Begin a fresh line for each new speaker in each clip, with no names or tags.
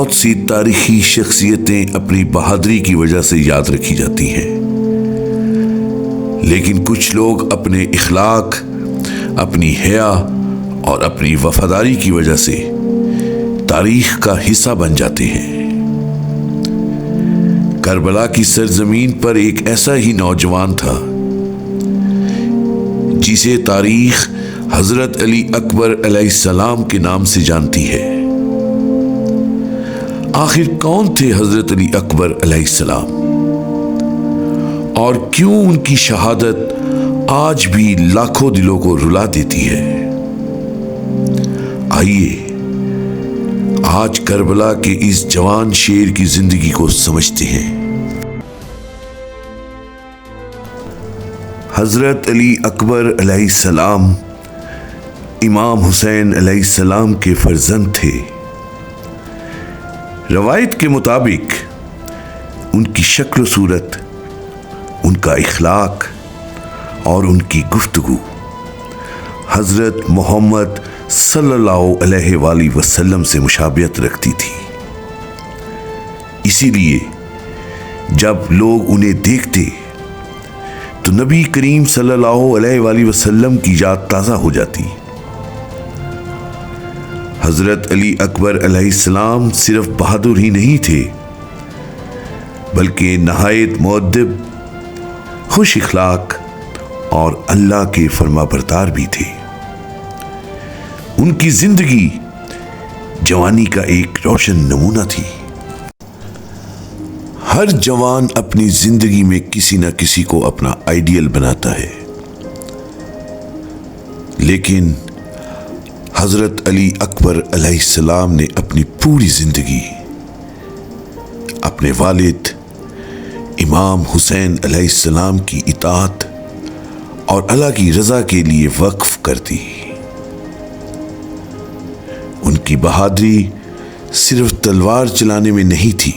بہت سی تاریخی شخصیتیں اپنی بہادری کی وجہ سے یاد رکھی جاتی ہیں، لیکن کچھ لوگ اپنے اخلاق، اپنی حیا اور اپنی وفاداری کی وجہ سے تاریخ کا حصہ بن جاتے ہیں۔ کربلا کی سرزمین پر ایک ایسا ہی نوجوان تھا جسے تاریخ حضرت علی اکبر علیہ السلام کے نام سے جانتی ہے۔ آخر کون تھے حضرت علی اکبر علیہ السلام، اور کیوں ان کی شہادت آج بھی لاکھوں دلوں کو رلا دیتی ہے؟ آئیے آج کربلا کے اس جوان شیر کی زندگی کو سمجھتے ہیں۔ حضرت علی اکبر علیہ السلام امام حسین علیہ السلام کے فرزند تھے۔ روایت کے مطابق ان کی شکل و صورت، ان کا اخلاق اور ان کی گفتگو حضرت محمد صلی اللہ علیہ وآلہ وسلم سے مشابہت رکھتی تھی۔ اسی لیے جب لوگ انہیں دیکھتے تو نبی کریم صلی اللہ علیہ وآلہ وسلم کی یاد تازہ ہو جاتی۔ حضرت علی اکبر علیہ السلام صرف بہادر ہی نہیں تھے، بلکہ نہایت مؤدب، خوش اخلاق اور اللہ کے فرما بردار بھی تھے۔ ان کی زندگی جوانی کا ایک روشن نمونہ تھی۔ ہر جوان اپنی زندگی میں کسی نہ کسی کو اپنا آئیڈیل بناتا ہے، لیکن حضرت علی اکبر علیہ السلام نے اپنی پوری زندگی اپنے والد امام حسین علیہ السلام کی اطاعت اور اللہ کی رضا کے لیے وقف کر دی۔ ان کی بہادری صرف تلوار چلانے میں نہیں تھی،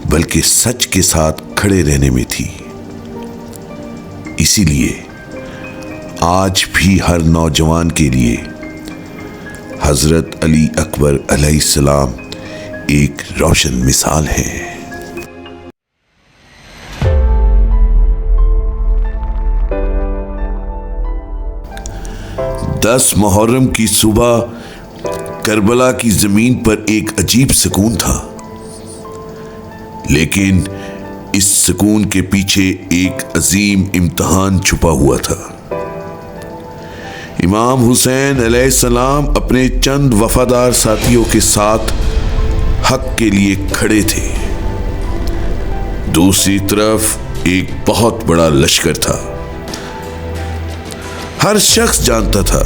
بلکہ سچ کے ساتھ کھڑے رہنے میں تھی۔ اسی لیے آج بھی ہر نوجوان کے لیے حضرت علی اکبر علیہ السلام ایک روشن مثال ہے۔ 10 محرم کی صبح کربلا کی زمین پر ایک عجیب سکون تھا، لیکن اس سکون کے پیچھے ایک عظیم امتحان چھپا ہوا تھا۔ امام حسین علیہ السلام اپنے چند وفادار ساتھیوں کے ساتھ حق کے لیے کھڑے تھے۔ دوسری طرف ایک بہت بڑا لشکر تھا۔ ہر شخص جانتا تھا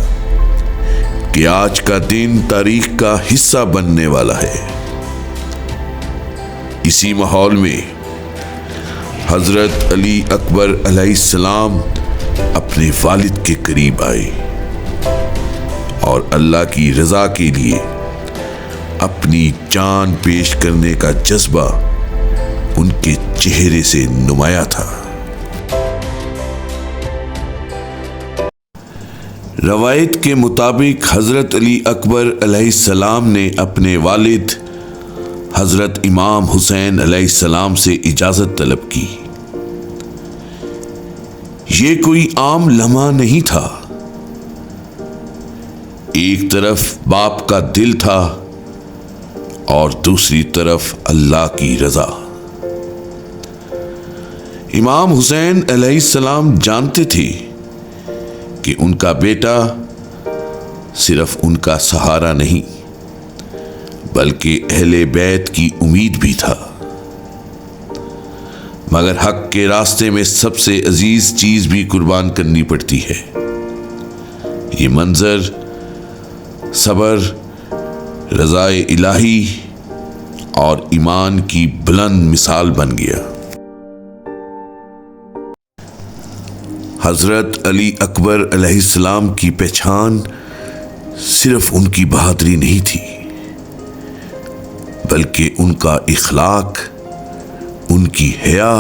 کہ آج کا دن تاریخ کا حصہ بننے والا ہے۔ اسی ماحول میں حضرت علی اکبر علیہ السلام اپنے والد کے قریب آئے اور اللہ کی رضا کے لیے اپنی جان پیش کرنے کا جذبہ ان کے چہرے سے نمایاں تھا۔ روایت کے مطابق حضرت علی اکبر علیہ السلام نے اپنے والد حضرت امام حسین علیہ السلام سے اجازت طلب کی۔ یہ کوئی عام لمحہ نہیں تھا۔ ایک طرف باپ کا دل تھا اور دوسری طرف اللہ کی رضا۔ امام حسین علیہ السلام جانتے تھے کہ ان کا بیٹا صرف ان کا سہارا نہیں، بلکہ اہل بیت کی امید بھی تھا۔ مگر حق کے راستے میں سب سے عزیز چیز بھی قربان کرنی پڑتی ہے۔ یہ منظر صبر، رضا الہی اور ایمان کی بلند مثال بن گیا۔ حضرت علی اکبر علیہ السلام کی پہچان صرف ان کی بہادری نہیں تھی، بلکہ ان کا اخلاق، ان کی حیا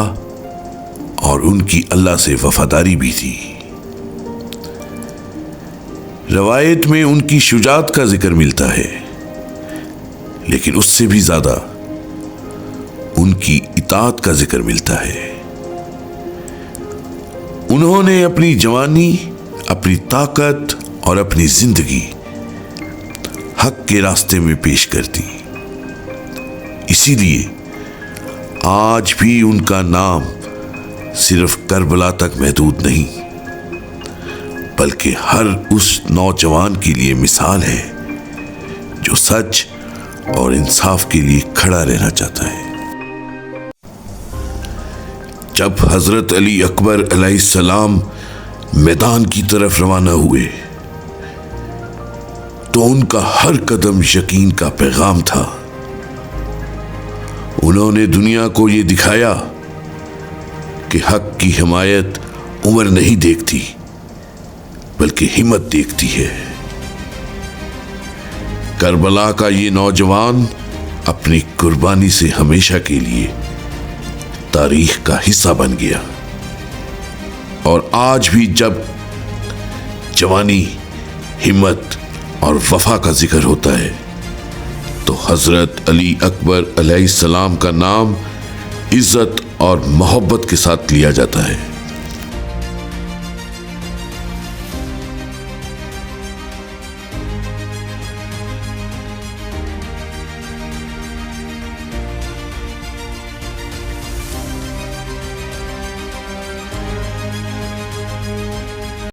اور ان کی اللہ سے وفاداری بھی تھی۔ روایت میں ان کی شجاعت کا ذکر ملتا ہے، لیکن اس سے بھی زیادہ ان کی اطاعت کا ذکر ملتا ہے۔ انہوں نے اپنی جوانی، اپنی طاقت اور اپنی زندگی حق کے راستے میں پیش کر دی۔ اسی لیے آج بھی ان کا نام صرف کربلا تک محدود نہیں، بلکہ ہر اس نوجوان کے لیے مثال ہے جو سچ اور انصاف کے لیے کھڑا رہنا چاہتا ہے۔ جب حضرت علی اکبر علیہ السلام میدان کی طرف روانہ ہوئے تو ان کا ہر قدم یقین کا پیغام تھا۔ انہوں نے دنیا کو یہ دکھایا کہ حق کی حمایت عمر نہیں دیکھتی بلکہ ہمت دیکھتی ہے۔ کربلا کا یہ نوجوان اپنی قربانی سے ہمیشہ کے لیے تاریخ کا حصہ بن گیا، اور آج بھی جب جوانی، ہمت اور وفا کا ذکر ہوتا ہے تو حضرت علی اکبر علیہ السلام کا نام عزت اور محبت کے ساتھ لیا جاتا ہے۔